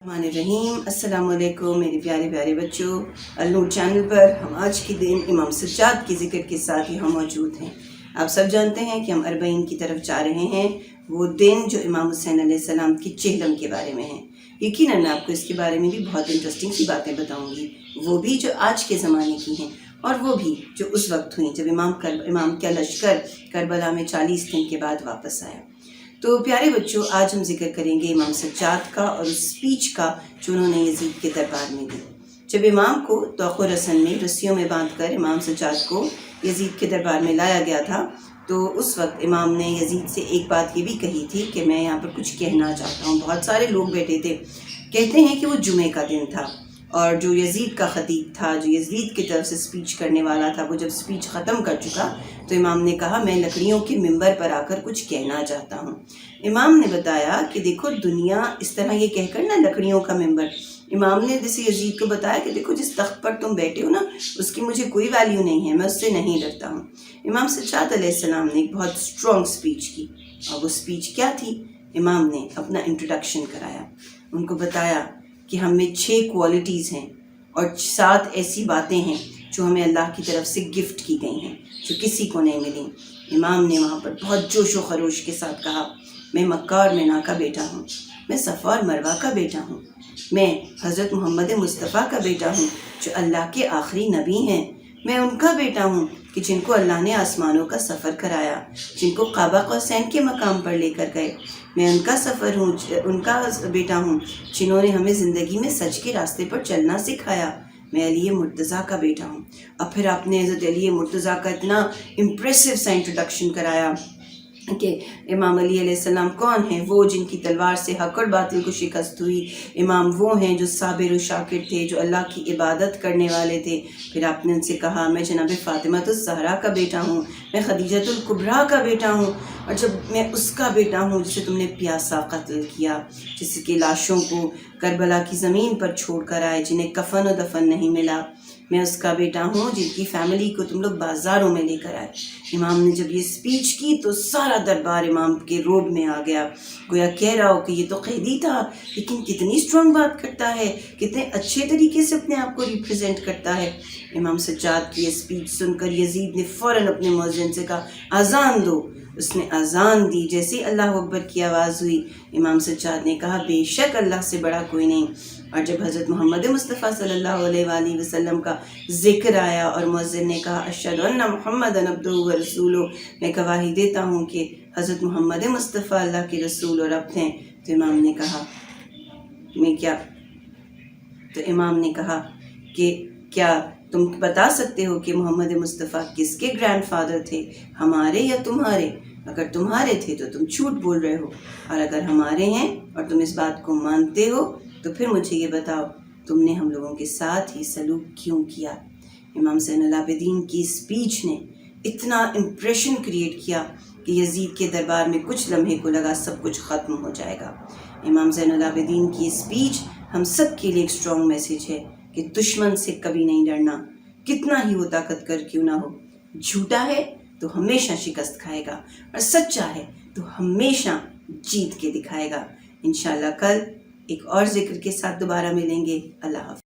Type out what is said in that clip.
रहीम अस्सलाम वालेकुम मेरे प्यारे प्यारे बच्चों। अल-नूर चैनल पर हम आज के दिन इमाम सज्जाद के ज़िक्र के साथ यहाँ मौजूद हैं। आप सब जानते हैं कि हम अरबईन की तरफ जा रहे हैं, वो दिन जो इमाम हुसैन अलैहिस्सलाम की चेहलम के बारे में है। यकीनन मैं आपको इसके बारे में भी बहुत इंटरेस्टिंग सी बातें बताऊँगी, वो भी जो आज के ज़माने की हैं और वो भी जो उस वक्त हुई जब इमाम का लश्कर करबला में 40 दिन के बाद वापस आया। तो प्यारे बच्चों, आज हम जिक्र करेंगे इमाम सज्जाद का और उस स्पीच का जो उन्होंने यजीद के दरबार में दी। जब इमाम को तौक़ रसन में रस्सियों में बांधकर इमाम सज्जाद को यजीद के दरबार में लाया गया था, तो उस वक्त इमाम ने यजीद से एक बात ये भी कही थी कि मैं यहाँ पर कुछ कहना चाहता हूँ। बहुत सारे लोग बैठे थे। कहते हैं कि वो जुमे का दिन था और जो यजीद का ख़तीब था, जो यजीद की तरफ से स्पीच करने वाला था, वो जब स्पीच ख़त्म कर चुका तो इमाम ने कहा मैं लकड़ियों के मिंबर पर आकर कुछ कहना चाहता हूँ। इमाम ने बताया कि देखो दुनिया इस तरह ये कहकर ना लकड़ियों का मिंबर, इमाम ने जैसे यजीद को बताया कि देखो जिस तख्त पर तुम बैठे हो ना उसकी मुझे कोई वैल्यू नहीं है, मैं उससे नहीं डरता हूँ। इमाम सज्जाद अलैहिस्सलाम ने एक बहुत स्ट्रॉन्ग स्पीच की और वो स्पीच क्या थी? इमाम ने अपना इंट्रोडक्शन कराया, उनको बताया कि हम में 6 क्वालिटीज़ हैं और 7 ऐसी बातें हैं जो हमें अल्लाह की तरफ से गिफ्ट की गई हैं जो किसी को नहीं मिली। इमाम ने वहाँ पर बहुत जोश व खरोश के साथ कहा, मैं मक्का और मीना का बेटा हूँ, मैं सफ़ा और मरवा का बेटा हूँ, मैं हज़रत मोहम्मद मुस्तफ़ा का बेटा हूँ जो अल्लाह के आखिरी नबी हैं, मैं उनका बेटा हूँ कि जिनको अल्लाह ने आसमानों का सफ़र कराया, जिनको काबा कौसैन के मकाम पर लेकर गए। मैं उनका बेटा हूँ जिन्होंने हमें ज़िंदगी में सच के रास्ते पर चलना सिखाया। मैं अली मुर्तज़ा का बेटा हूँ। और फिर आपने हज़रत अली मुर्तज़ा का इतना इम्प्रेसिव सा इंट्रोडक्शन कराया कि इमाम अली अलैहिस्सलाम कौन हैं? वो जिनकी तलवार से हक और बातिल को शिकस्त हुई। इमाम वो हैं जो साबिर और शाकिर थे, जो अल्लाह की इबादत करने वाले थे। फिर आपने उनसे कहा मैं जनाब फ़ातिमातुज़ ज़हरा का बेटा हूँ, मैं खदीजतुल कुबरा का बेटा हूँ, और जब मैं उसका बेटा हूँ जिसे तुमने प्यासा कत्ल किया, जिसकी लाशों को करबला की ज़मीन पर छोड़ कर आए, जिन्हें कफन और दफन नहीं मिला। मैं उसका बेटा हूँ जिनकी फैमिली को तुम लोग बाज़ारों में लेकर आए। इमाम ने जब ये स्पीच की तो सारा दरबार इमाम के रोब में आ गया, गोया कह रहा हो कि ये तो कैदी था लेकिन कितनी स्ट्रॉन्ग बात करता है, कितने अच्छे तरीके से अपने आप को रिप्रेजेंट करता है। इमाम सज्जाद की ये स्पीच सुनकर यजीद ने फ़ौरन अपने मुअज्जिन से कहा आज़ान दो। उसने अज़ान दी। जैसे ही अल्लाह अकबर की आवाज़ हुई, इमाम सज्जाद ने कहा बेशक अल्लाह से बड़ा कोई नहीं। और जब हज़रत मोहम्मद मुस्तफ़ा सल्लल्लाहु अलैहि वसल्लम का ज़िक्र आया और मुअज्जिन ने कहा अशहदु अन्ना मुहम्मदन अब्दुहु व रसूलुहु, मैं गवाही देता हूँ कि हज़रत मोहम्मद मुस्तफ़ा अल्लाह के रसूल और अब्द हैं, तो इमाम ने कहा मैं क्या? तो इमाम ने कहा कि क्या तुम बता सकते हो कि मोहम्मद मुस्तफ़ा किसके ग्रैंडफादर थे, हमारे या तुम्हारे? अगर तुम्हारे थे तो तुम झूठ बोल रहे हो, और अगर हमारे हैं और तुम इस बात को मानते हो तो फिर मुझे ये बताओ तुमने हम लोगों के साथ ही सलूक क्यों किया? इमाम ज़ैनुल आबिदीन की स्पीच ने इतना इम्प्रेशन क्रिएट किया कि यजीद के दरबार में कुछ लम्हे को लगा सब कुछ ख़त्म हो जाएगा। इमाम ज़ैनुल आबिदीन की स्पीच हम सब के लिए एक स्ट्रॉन्ग मैसेज है कि दुश्मन से कभी नहीं डरना, कितना ही वो ताकतवर क्यों ना हो। झूठा है तो हमेशा शिकस्त खाएगा और सच्चा है तो हमेशा जीत के दिखाएगा। इंशाअल्लाह कल एक और जिक्र के साथ दोबारा मिलेंगे। अल्लाह हाफ़िज़।